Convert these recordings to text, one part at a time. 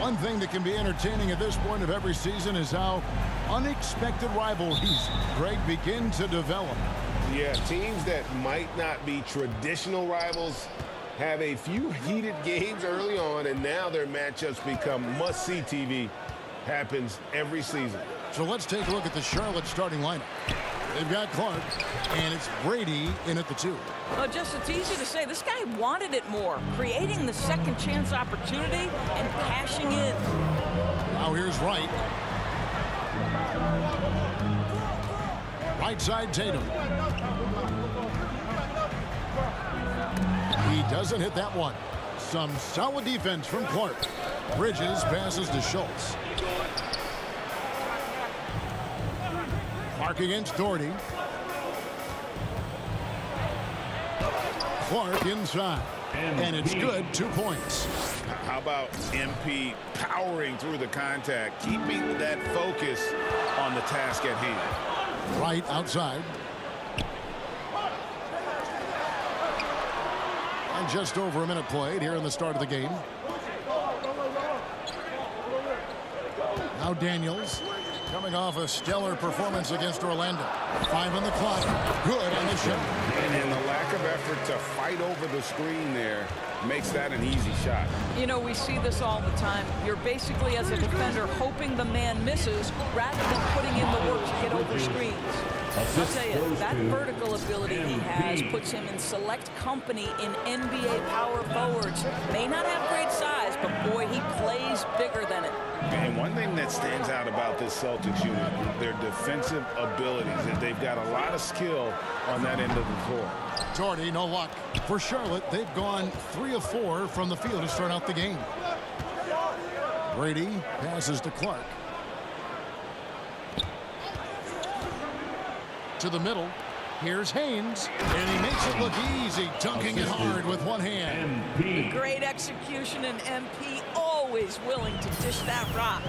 One thing that can be entertaining at this point of every season is how unexpected rivalries, Greg, begin to develop. Yeah, teams that might not be traditional rivals have a few heated games early on, and now their matchups become must-see TV. Happens every season. So let's take a look at the Charlotte starting lineup. They've got Clark, and it's Brady in at the 2. Well, just it's easy to say. This guy wanted it more, creating the second chance opportunity and cashing in. Now here's Wright. Right side Tatum. He doesn't hit that one. Some solid defense from Clark. Bridges passes to Schultz. Clark against Doherty. Clark inside. And it's good, 2 points. How about MP powering through the contact, keeping that focus on the task at hand. Right outside. And just over a minute played here in the start of the game. Now Daniels coming off a stellar performance against Orlando. 5 on the clock. Good on the shot. And the lack of effort to fight over the screen there makes that an easy shot. You know, we see this all the time. You're basically, as a defender, hoping the man misses rather than putting in the work to get over screens. I'll tell you, that vertical ability he has puts him in select company in NBA power forwards. May not have great size, but boy, he plays bigger than it. And one thing that stands out about this Celtics unit, their defensive abilities. They've got a lot of skill on that end of the floor. Doherty, no luck. For Charlotte, they've gone 3 of 4 from the field to start out the game. Brady passes to Clark. To the middle. Here's Haynes, and he makes it look easy, dunking it hard with one hand. Great execution, and MP always willing to dish that rock.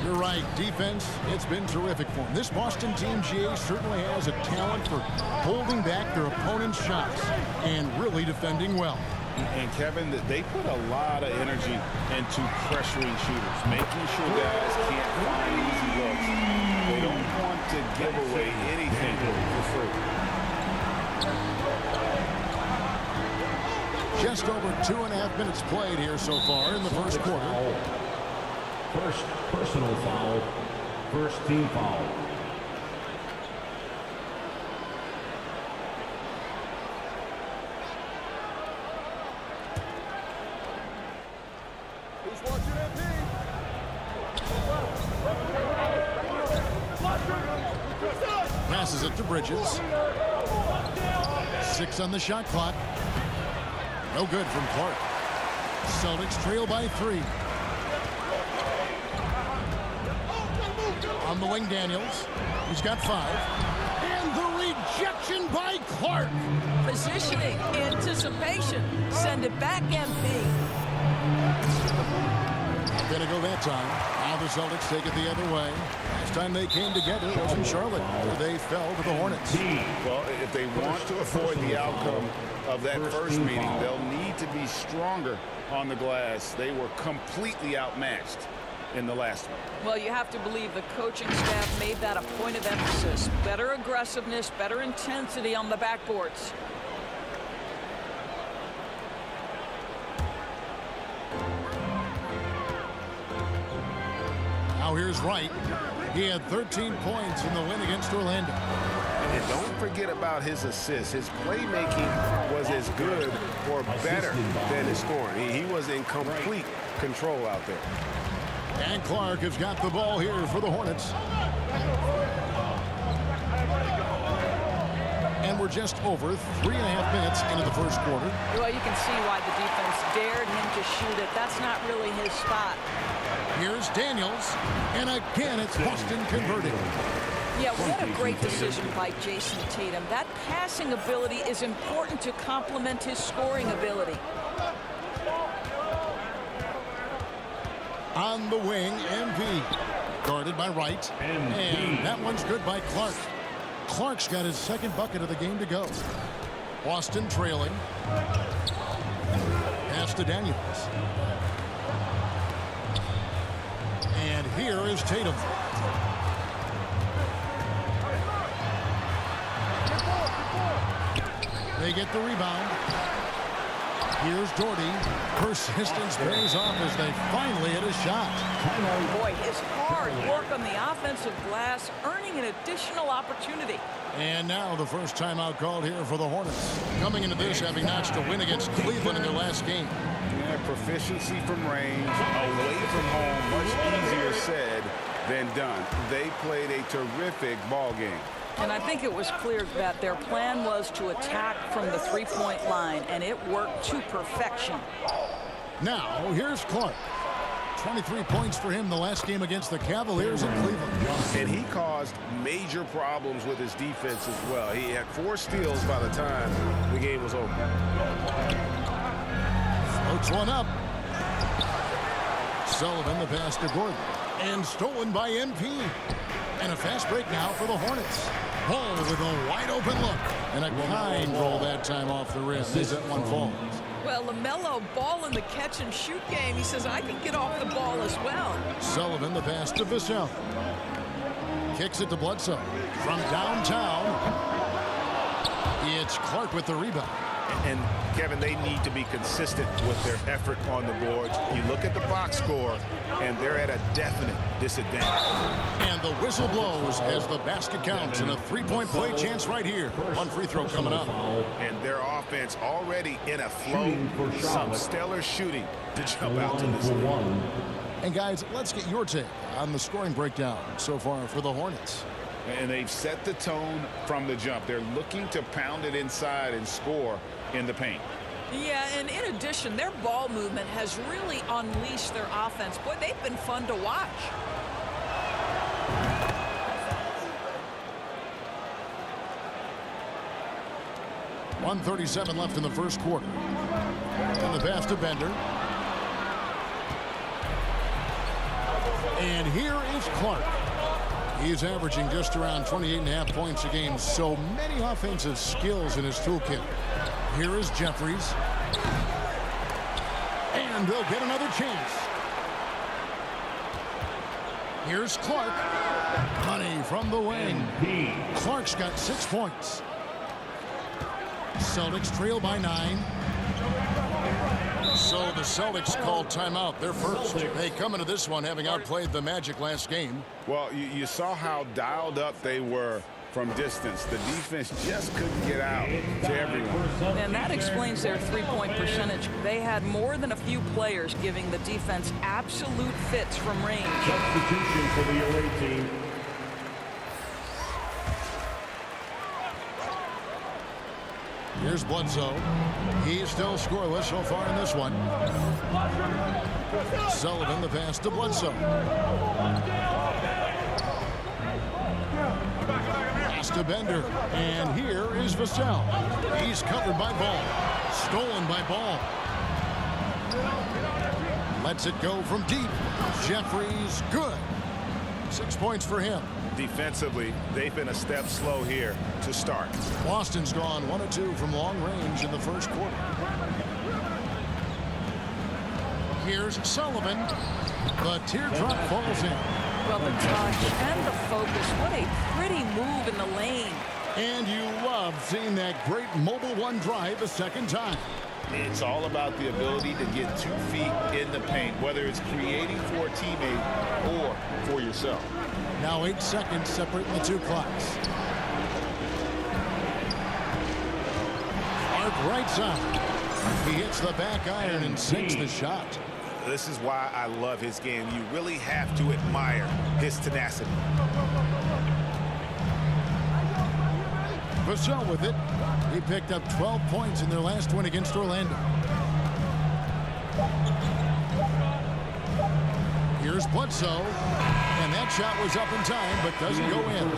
You're right. Defense, it's been terrific for him. This Boston team, GA, certainly has a talent for holding back their opponent's shots and really defending well. And, Kevin, they put a lot of energy into pressuring shooters, making sure guys can't find easy looks. They don't want to give away anything for free. Just over 2.5 minutes played here so far in the first quarter. First personal foul. First team foul. Who's watching MP? Passes it to Bridges. 6 on the shot clock. No good from Clark. Celtics trail by 3. On the wing, Daniels. He's got 5. And the rejection by Clark. Positioning, anticipation. Send it back, MP. Gonna go that time. Now the Celtics take it the other way. Last time they came together was in Charlotte, where they fell to the Hornets. Well, if they want to avoid the outcome of that first meeting, they'll need to be stronger on the glass. They were completely outmatched in the last one. Well, you have to believe the coaching staff made that a point of emphasis. Better aggressiveness, better intensity on the backboards. Now here's Wright. He had 13 points in the win against Orlando. And don't forget about his assists. His playmaking was as good or better than his scoring. He was in complete control out there. And Clark has got the ball here for the Hornets. And we're just over 3.5 minutes into the first quarter. Well, you can see why the defense dared him to shoot it. That's not really his spot. Here's Daniels. And again, it's Boston converting. Yeah, what a great decision by Jason Tatum. That passing ability is important to complement his scoring ability. On the wing, MP. Guarded by Wright. And that one's good by Clark. Clark's got his second bucket of the game to go. Boston trailing. Pass to Daniels. here is Tatum. They get the rebound. Here's Doherty. Persistence pays off as they finally hit a shot. Boy, his hard work on the offensive glass, earning an additional opportunity. And now the first timeout called here for the Hornets. Coming into this, having notched a win against Cleveland in their last game. Yeah, proficiency from range, away from home, much easier said than done. They played a terrific ball game. And I think it was clear that their plan was to attack from the three-point line, and it worked to perfection. Now, here's Clark. 23 points for him the last game against the Cavaliers in Cleveland. And he caused major problems with his defense as well. He had 4 steals by the time the game was over. Floats one up. Sullivan the pass to Gordon. And stolen by MP. And a fast break now for the Hornets. Ball with a wide open look. And a kind roll that time off the rim as that one falls. Well, LaMelo, ball in the catch-and-shoot game. He says, I can get off the ball as well. Sullivan the pass to Vassell. Kicks it to Bledsoe. From downtown, it's Clark with the rebound. And, Kevin, they need to be consistent with their effort on the boards. You look at the box score, and they're at a definite disadvantage. And the whistle blows as the basket counts, and a three-point play chance right here. One free throw coming up. And their offense already in a flow. Some stellar shooting to jump out to this lead. And, guys, let's get your take on the scoring breakdown so far for the Hornets. And they've set the tone from the jump. They're looking to pound it inside and score in the paint. Yeah, and in addition, their ball movement has really unleashed their offense. Boy, they've been fun to watch. .137 left in the first quarter. And the pass to Bender. And here is Clark. He's averaging just around 28.5 points a game. So many offensive skills in his toolkit. Here is Jeffries. And they'll get another chance. Here's Clark. Money from the wing. Clark's got 6 points. Celtics trail by 9. So the Celtics called timeout. They're first. They come into this one having outplayed the Magic last game. Well, you saw how dialed up they were from distance. The defense just couldn't get out to everyone. And that explains their three-point percentage. They had more than a few players giving the defense absolute fits from range. Substitution for the away team. Here's Bledsoe. He's still scoreless so far in this one. Sullivan the pass to Bledsoe. Pass to Bender. And here is Vassell. He's covered by Ball. Stolen by Ball. Lets it go from deep. Jeffries, good. 6 points for him. Defensively, they've been a step slow here to start. Boston's gone 1 of 2 from long range in the first quarter. Here's Sullivan. The teardrop falls in. Well, the touch and the focus. What a pretty move in the lane. And you love seeing that great mobile one drive a second time. It's all about the ability to get 2 feet in the paint, whether it's creating for a teammate or for yourself. Now 8 seconds separating the two clocks. Clark right side. He hits the back iron and sinks the shot. This is why I love his game. You really have to admire his tenacity. Vassell with it. He picked up 12 points in their last win against Orlando. Here's Bledsoe. And that shot was up in time, but doesn't go in.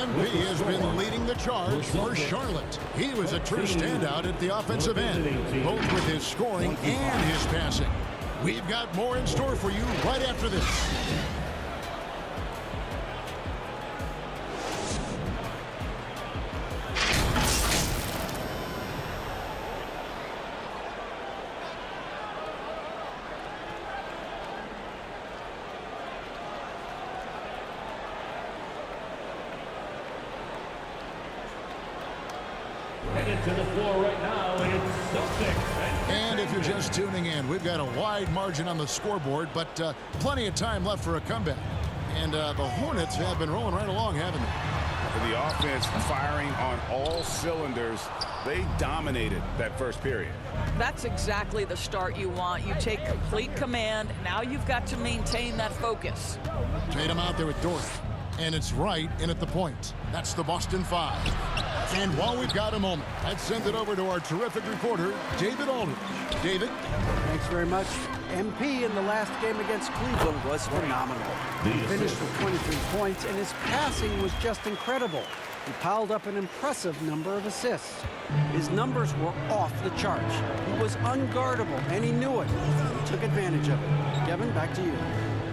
MP has been leading the charge for Charlotte. He was a true standout at the offensive end, both with his scoring and his passing. We've got more in store for you right after this. Headed to the floor right now, it's Celtics. And if you're just tuning in, we've got a wide margin on the scoreboard, but plenty of time left for a comeback. And the Hornets have been rolling right along, haven't they? The offense firing on all cylinders. They dominated that first period. That's exactly the start you want. You take complete command. Now you've got to maintain that focus. Tatum out there with Dort. And it's right in at the point. That's the Boston Five. And while we've got a moment, let's send it over to our terrific reporter, David Aldridge. David? Thanks very much. MP in the last game against Cleveland was phenomenal. He finished with 23 points, and his passing was just incredible. He piled up an impressive number of assists. His numbers were off the charts. He was unguardable, and he knew it. He took advantage of it. Kevin, back to you.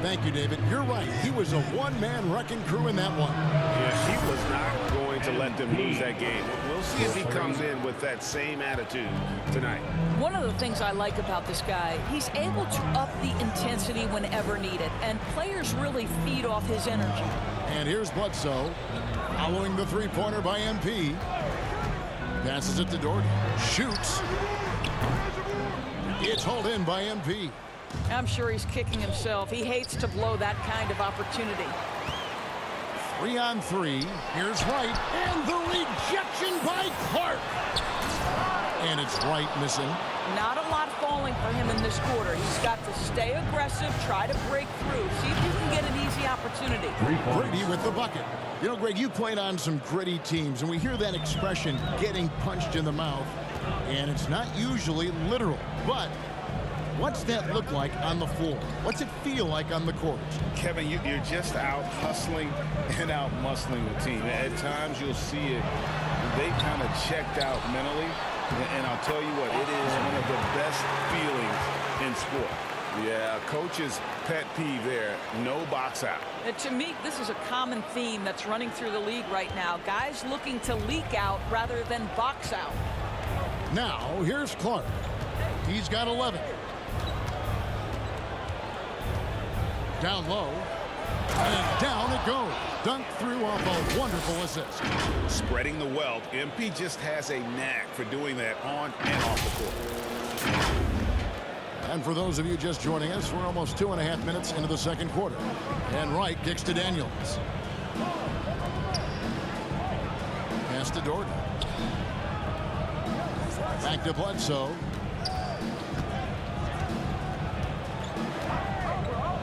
Thank you, David. You're right. He was a one-man wrecking crew in that one. Yeah, he was not going to let them lose that game. We'll see if he comes in with that same attitude tonight. One of the things I like about this guy, he's able to up the intensity whenever needed, and players really feed off his energy. And here's Bledsoe, following the three-pointer by MP. Passes it to Dort. Shoots. It's hauled in by MP. I'm sure he's kicking himself. He hates to blow that kind of opportunity. 3-on-3. Here's Wright. And the rejection by Clark. And it's Wright missing. Not a lot falling for him in this quarter. He's got to stay aggressive, try to break through, see if you can get an easy opportunity. Brady with the bucket. You know, Greg, you played on some gritty teams, and we hear that expression, getting punched in the mouth. And it's not usually literal, but what's that look like on the floor? What's it feel like on the court? Kevin, you're just out hustling and out muscling the team. At times you'll see it. They kind of checked out mentally. And I'll tell you what, it is one of the best feelings in sport. Yeah, coach's pet peeve there, no box out. And to me, this is a common theme that's running through the league right now. Guys looking to leak out rather than box out. Now, here's Clark. He's got 11. Down low. And down it goes. Dunked through off a wonderful assist. Spreading the wealth. MP just has a knack for doing that on and off the court. And for those of you just joining us, we're almost 2.5 minutes into the second quarter. And Wright kicks to Daniels. Pass to Dort. Back to Bledsoe.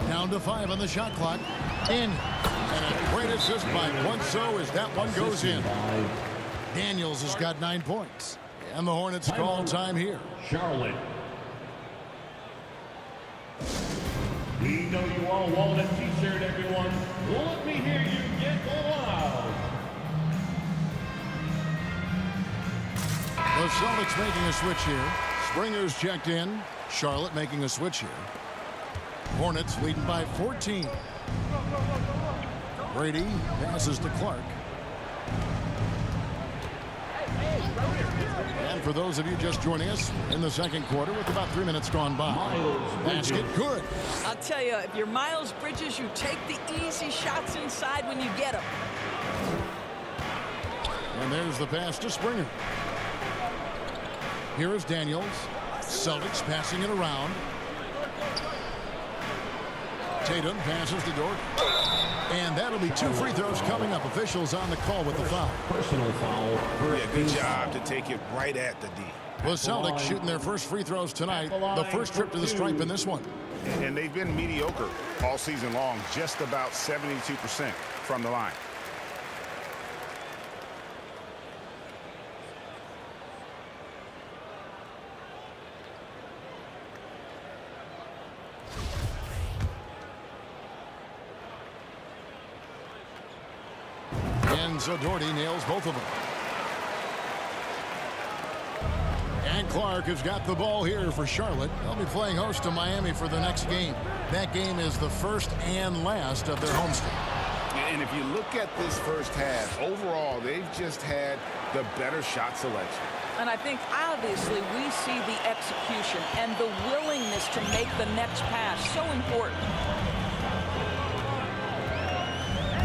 Down to 5 on the shot clock. In. And a great assist by Bledsoe as that one goes in. Daniels has got 9 points. And the Hornets call time here. Charlotte. We know you all want a t-shirt, everyone. Let me hear you get loud. The Celtics making a switch here. Springer's checked in. Charlotte making a switch here. Hornets leading by 14. Brady passes to Clark. And for those of you just joining us in the second quarter with about 3 minutes gone by. Basket good. I'll tell you, if you're Miles Bridges, you take the easy shots inside when you get them. And there's the pass to Springer. Here is Daniels. Celtics passing it around. Tatum passes to Dort. And that'll be 2 free throws coming up. Officials on the call with the foul. Personal foul. Yeah, good job to take it right at the D. The Celtics shooting their first free throws tonight. The first trip to the stripe in this one. And they've been mediocre all season long, just about 72% from the line. And so Doherty nails both of them. And Clark has got the ball here for Charlotte. They'll be playing host to Miami for the next game. That game is the first and last of their homestand. And if you look at this first half, overall, they've just had the better shot selection. And I think, obviously, we see the execution and the willingness to make the next pass so important.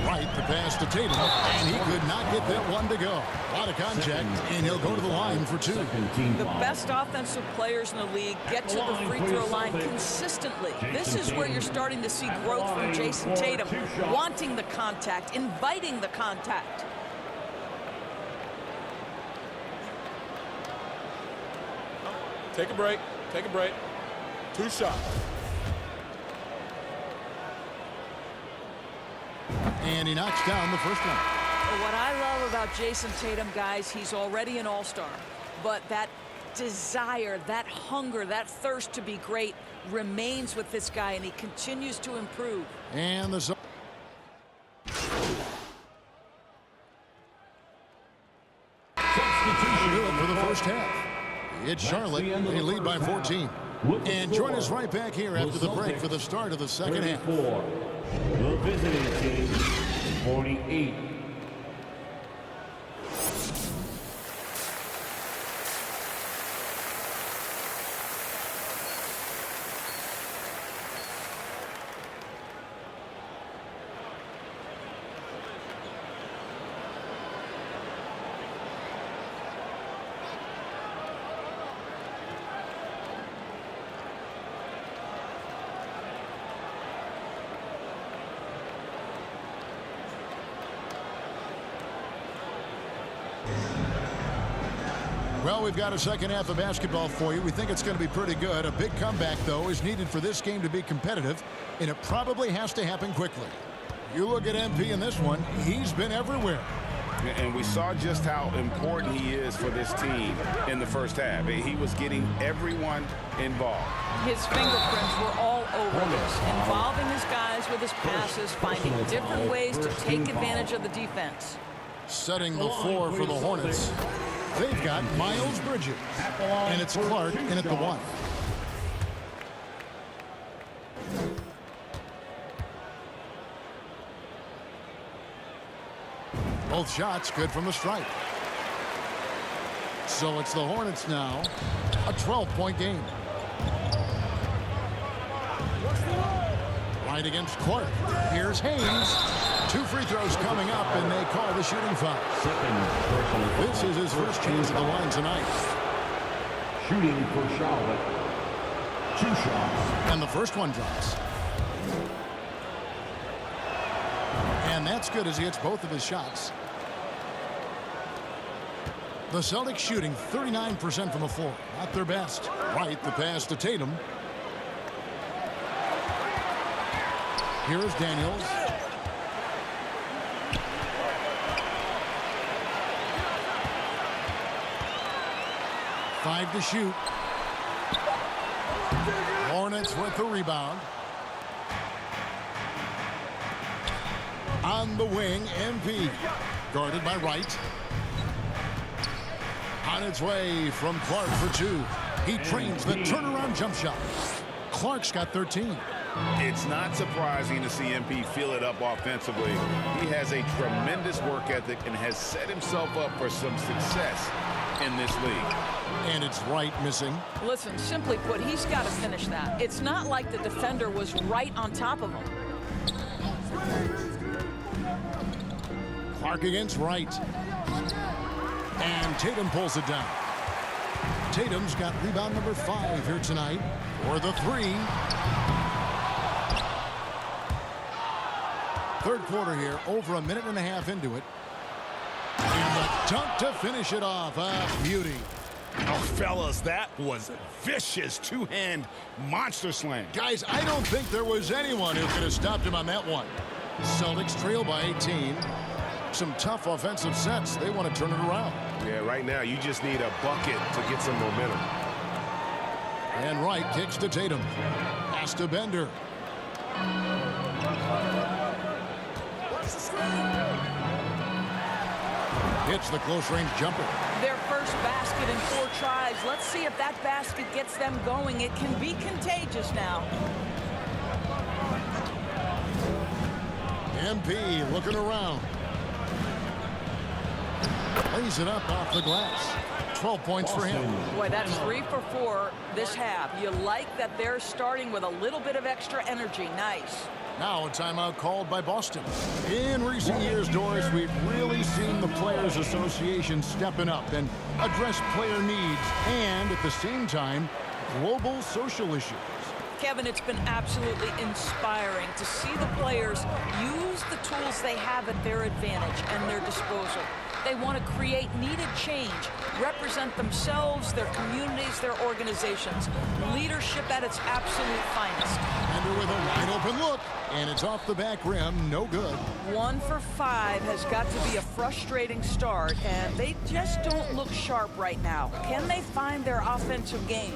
Wright, the pass to Tatum, and he could not get that one to go. A lot of contact, and he'll go to the line for 2. The best offensive players in the league get to the free throw line consistently. This is where you're starting to see growth from Jason Tatum, wanting the contact, inviting the contact. Take a break. Take a break. 2 shots. And he knocks down the first one. What I love about Jason Tatum, guys, he's already an all-star. But that desire, that hunger, that thirst to be great remains with this guy, and he continues to improve. And the do it for the first half. It's Charlotte. They lead by 14. And join us right back here after the break for the start of the second half. The visiting team, 48. Well, we've got a second half of basketball for you. We think it's going to be pretty good. A big comeback, though, is needed for this game to be competitive, and it probably has to happen quickly. You look at MP in this one, he's been everywhere. And we saw just how important he is for this team in the first half. He was getting everyone involved. His fingerprints were all over this, involving his guys with his passes, finding different ways to take advantage of the defense. Setting the floor for the Hornets. They've got Miles Bridges, and it's Clark in at the 1. Both shots good from the stripe. So it's the Hornets now, a 12-point game. Right against Clark. Here's Haynes. 2 free throws coming up, and they call the shooting foul. This is his first chance at the line tonight. Shooting for Charlotte. 2 shots. And the first one drops. And that's good as he hits both of his shots. The Celtics shooting 39% from the floor. Not their best. Right, the pass to Tatum. Here is Daniels. Five to shoot. Hornets with the rebound. On the wing, MP. Guarded by Wright. On its way from Clark for 2. He trains the turnaround jump shot. Clark's got 13. It's not surprising to see MP fill it up offensively. He has a tremendous work ethic and has set himself up for some success in this league. And it's Wright missing. Listen, simply put, he's got to finish that. It's not like the defender was right on top of him. Clark against Wright. And Tatum pulls it down. Tatum's got rebound number 5 here tonight for the 3. Third quarter here, over a minute and a half into it. And the dunk to finish it off. A beauty. Oh, fellas, that was a vicious two-hand monster slam. Guys, I don't think there was anyone who could have stopped him on that one. Celtics trail by 18. Some tough offensive sets. They want to turn it around. Yeah, right now you just need a bucket to get some momentum. And Wright kicks to Tatum. Pass to Bender. Hits the close-range jumper. Their first basket in 4 tries. Let's see if that basket gets them going. It can be contagious now. MP looking around. Lays it up off the glass. 12 points for him. Boy, that's 3 for 4 this half. You like that they're starting with a little bit of extra energy. Nice. Now a timeout called by Boston. In recent years, Doris, we've really seen the Players Association stepping up and address player needs and, at the same time, global social issues. Kevin, it's been absolutely inspiring to see the players use the tools they have at their advantage and their disposal. They want to create needed change, represent themselves, their communities, their organizations. Leadership at its absolute finest. Bender with a wide open look, and it's off the back rim, no good. 1 for 5 has got to be a frustrating start, and they just don't look sharp right now. Can they find their offensive game?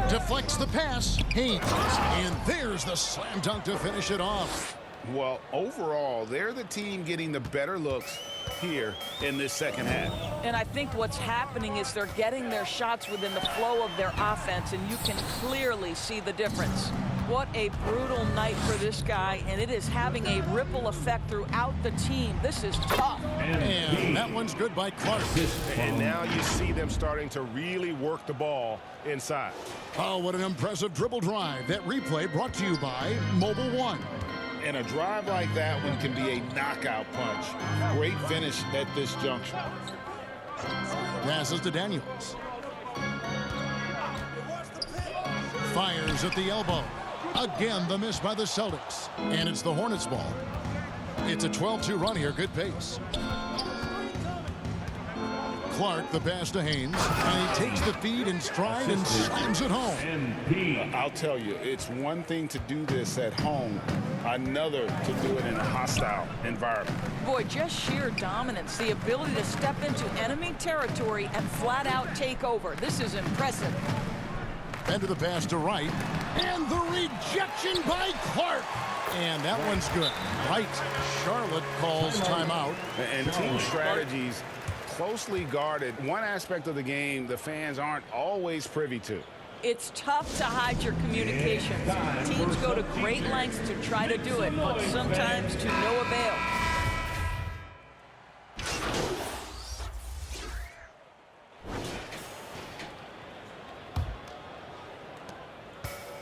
Deflects the pass, Haynes, and there's the slam dunk to finish it off. Well, overall, they're the team getting the better looks here in this second half. And I think what's happening is they're getting their shots within the flow of their offense, and you can clearly see the difference. What a brutal night for this guy, and it is having a ripple effect throughout the team. This is tough. And that one's good by Clark. And now you see them starting to really work the ball inside. Oh, what an impressive dribble drive. That replay brought to you by Mobile One. And a drive like that one can be a knockout punch. Great finish at this juncture. Passes to Daniels. Fires at the elbow. Again, the miss by the Celtics. And it's the Hornets ball. It's a 12-2 run here. Good pace. Clark, the pass to Haynes. And he takes the feed in stride and slams it home. I'll tell you, it's one thing to do this at home, another to do it in a hostile environment. Boy, just sheer dominance, the ability to step into enemy territory and flat out take over. This is impressive. Into the pass to Wright. And the rejection by Clark. And that one's good. Right. Charlotte calls timeout. And team strategies closely guarded. One aspect of the game the fans aren't always privy to. It's tough to hide your communications. Teams go to great lengths to try to do it, but sometimes to no avail.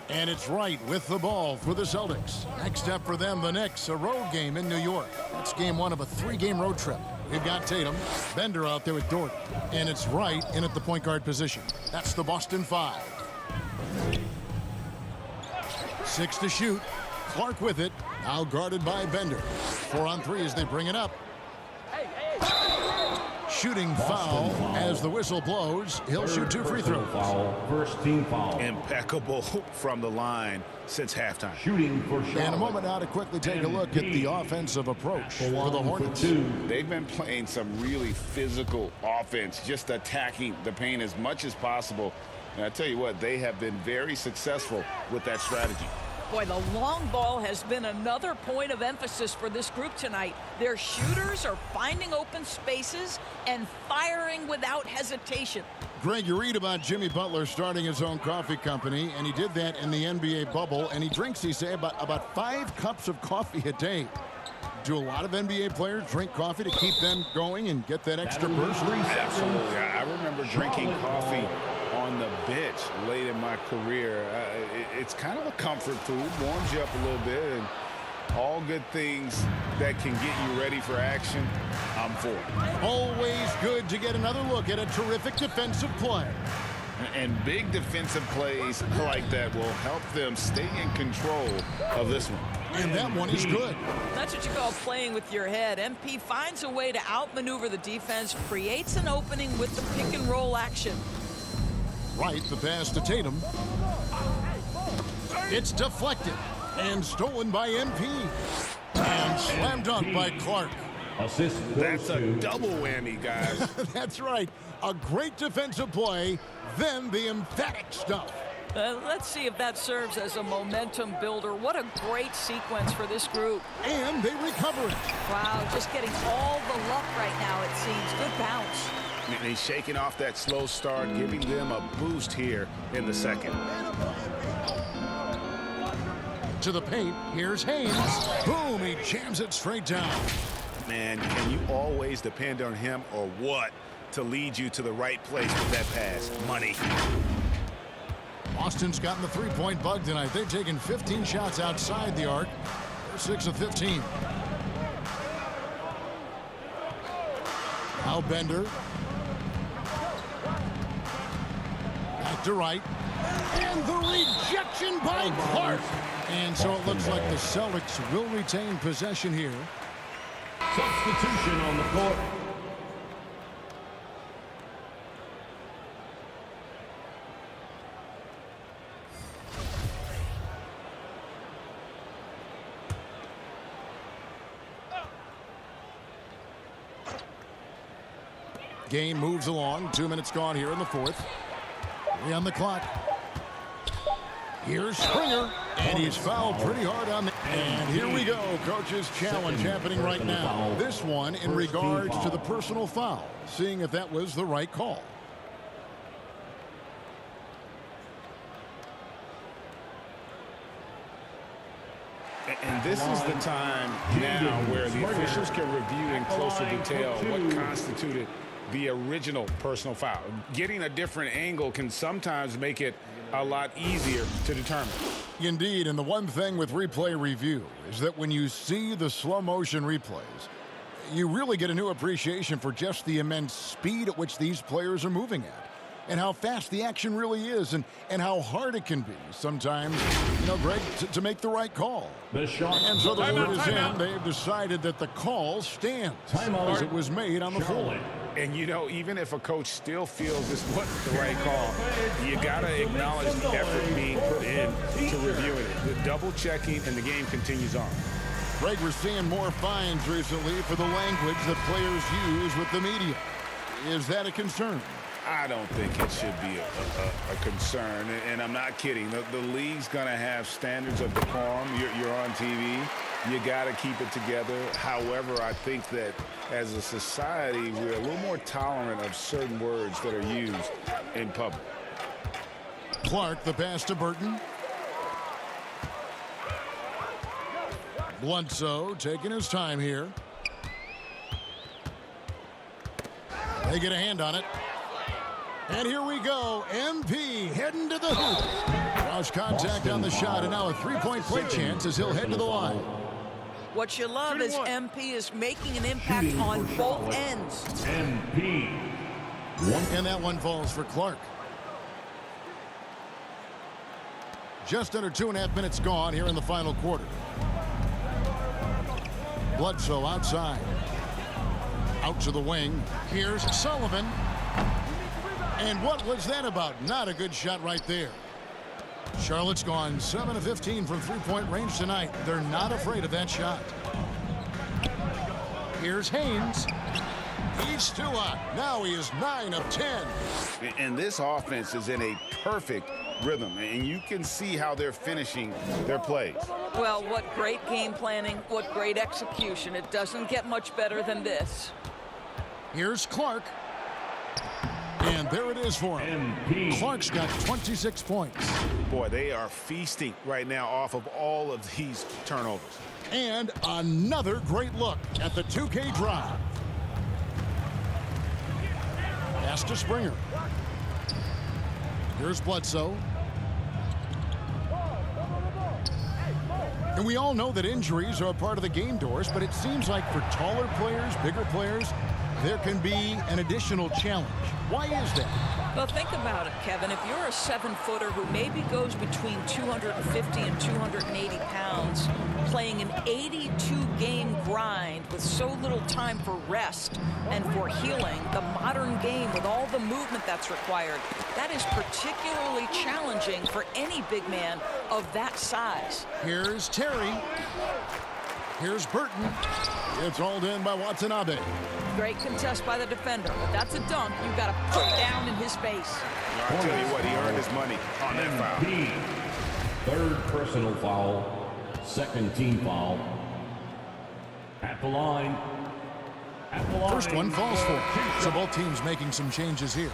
And it's Wright with the ball for the Celtics. Next up for them, the Knicks, a road game in New York. That's game 1 of a 3-game road trip. We've got Tatum, Bender out there with Dort, and it's Wright in at the point guard position. That's the Boston 5. 6 to shoot. Clark with it, now guarded by Bender. 4 on 3 as they bring it up. Shooting foul as the whistle blows. He'll shoot 2 free throws. First team foul. Impeccable from the line since halftime. Shooting for Charlotte. And a moment now to quickly take a look at the offensive approach for the Hornets. They've been playing some really physical offense, just attacking the paint as much as possible. And I tell you what, they have been very successful with that strategy. Boy, the long ball has been another point of emphasis for this group tonight. Their shooters are finding open spaces and firing without hesitation. Greg, you read about Jimmy Butler starting his own coffee company, and he did that in the NBA bubble, and he drinks, he say, about 5 cups of coffee a day. Do a lot of NBA players drink coffee to keep them going and get that extra burst? Absolutely. I remember drinking coffee on the bench late in my career. It's kind of a comfort food, warms you up a little bit, and all good things that can get you ready for action, I'm for it. Always good to get another look at a terrific defensive play. And big defensive plays like that will help them stay in control of this one. And that one is good. That's what you call playing with your head. MP finds a way to outmaneuver the defense, creates an opening with the pick and roll action. Right, the pass to Tatum. It's deflected and stolen by MP. And slam dunk by Clark. That's a double whammy, guys. That's right. A great defensive play, then the emphatic stuff. Let's see if that serves as a momentum builder. What a great sequence for this group. And they recover it. Wow, just getting all the luck right now, it seems. Good bounce. And he's shaking off that slow start, giving them a boost here in the second. To the paint, here's Haynes. Boom, he jams it straight down. Man, can you always depend on him or what to lead you to the right place with that pass? Money. Boston's gotten the three-point bug tonight. They've taken 15 shots outside the arc. They're 6 of 15. Now Bender. Back to right. And the rejection by Clark. And so it looks like the Celtics will retain possession here. Substitution on the court. Game moves along. 2 minutes gone here in the fourth. 3 on the clock. Here's Springer, and he's fouled pretty hard on the... And here we go, coach's challenge happening right now. This one in regards to the personal foul, seeing if that was the right call. And this is the time now where the officials can review in closer detail what constituted the original personal foul. Getting a different angle can sometimes make it a lot easier to determine. Indeed, and the one thing with replay review is that when you see the slow motion replays, you really get a new appreciation for just the immense speed at which these players are moving at, and how fast the action really is, and how hard it can be sometimes, you know, Greg, to make the right call. And so the word is in. They've decided that the call stands as it was made on the floor. And, you know, even if a coach still feels this wasn't the right call, you got to acknowledge the effort being put in to reviewing it. The double checking, and the game continues on. Greg, we're seeing more fines recently for the language that players use with the media. Is that a concern? I don't think it should be a concern, and I'm not kidding. The league's going to have standards of decorum. You're on TV. You got to keep it together. However, I think that as a society, we're a little more tolerant of certain words that are used in public. Clark, the pass to Burton. Bledsoe taking his time here. They get a hand on it. And here we go. MP heading to the hoop. Cross contact on the shot, and now a three-point play chance as he'll head to the line. What you love is MP is making an impact on both ends. MP. And that one falls for Clark. Just under 2.5 minutes gone here in the final quarter. Bledsoe outside. Out to the wing. Here's Sullivan. And what was that about? Not a good shot right there. Charlotte's gone 7 of 15 from three-point range tonight. They're not afraid of that shot. Here's Haynes. He's still on. Now he is 9 of 10. And this offense is in a perfect rhythm, and you can see how they're finishing their plays. Well, what great game planning, what great execution. It doesn't get much better than this. Here's Clark. And there it is for him. Clark's got 26 points. Boy, they are feasting right now off of all of these turnovers. And another great look at the 2K drive. Pass to Springer. Here's Bledsoe. And we all know that injuries are a part of the game, Doris, but it seems like for taller players, bigger players, there can be an additional challenge. Why is that? Well, think about it, Kevin. If you're a 7-footer who maybe goes between 250 and 280 pounds, playing an 82-game grind with so little time for rest and for healing, the modern game with all the movement that's required, that is particularly challenging for any big man of that size. Here's Terry. Here's Burton. It's hauled in by Watanabe. Great contest by the defender, but that's a dunk you got to put down in his face. I tell you what, he earned his money on that foul. Third personal foul, second team foul. At the line. First one falls for him. So both teams making some changes here.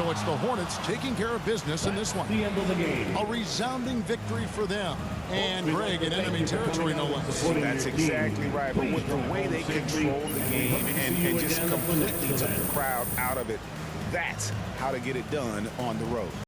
So it's the Hornets taking care of business in this one. The end of the game. A resounding victory for them. And Greg in enemy territory, no less. That's exactly right. But with the way they controlled the game and just completely took the crowd out of it, that's how to get it done on the road.